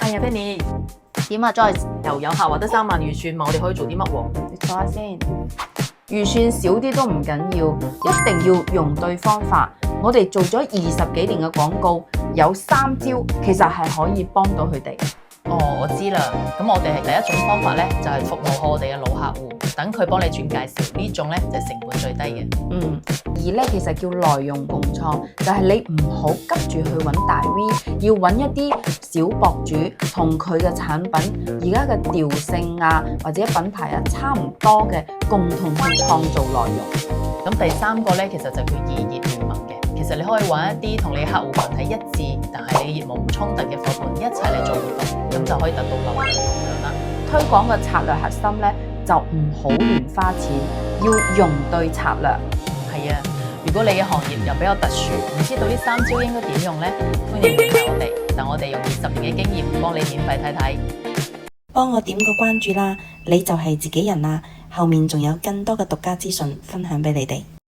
哎呀，Fanny，點啊？Joyce，又有客話得3萬預算嘛，我哋可以做啲乜喎？你坐下先。預算少啲都唔緊要，一定要用對方法。我哋做咗20幾年嘅廣告，有3招其實係可以幫到佢哋。哦，我知啦。咁我哋係第一種方法咧，就係服務好我哋嘅老客戶，等佢幫你轉介紹。呢種咧就係成本最低嘅。而咧其實叫內容共創，就係你唔好急住去揾大 V， 要揾一啲小博主同佢嘅產品而家嘅調性啊，或者品牌啊差唔多嘅，共同去創造內容。咁第3個咧，其實就叫異業聯盟嘅。其實你可以揾一啲同你客戶群體一致，但係你業務唔衝突嘅夥伴一齊嚟做活動，咁就可以得到流量同量啦。推廣嘅策略核心咧就唔好亂花錢，要用對策略。係啊，如果你嘅行業又比較特殊，唔知道呢3招應該點用呢？歡迎聯繫我哋，等我哋用20年嘅經驗幫你免費睇睇。幫我點個關注啦，你就係自己人啦，後面仲有更多嘅獨家資訊分享俾你哋。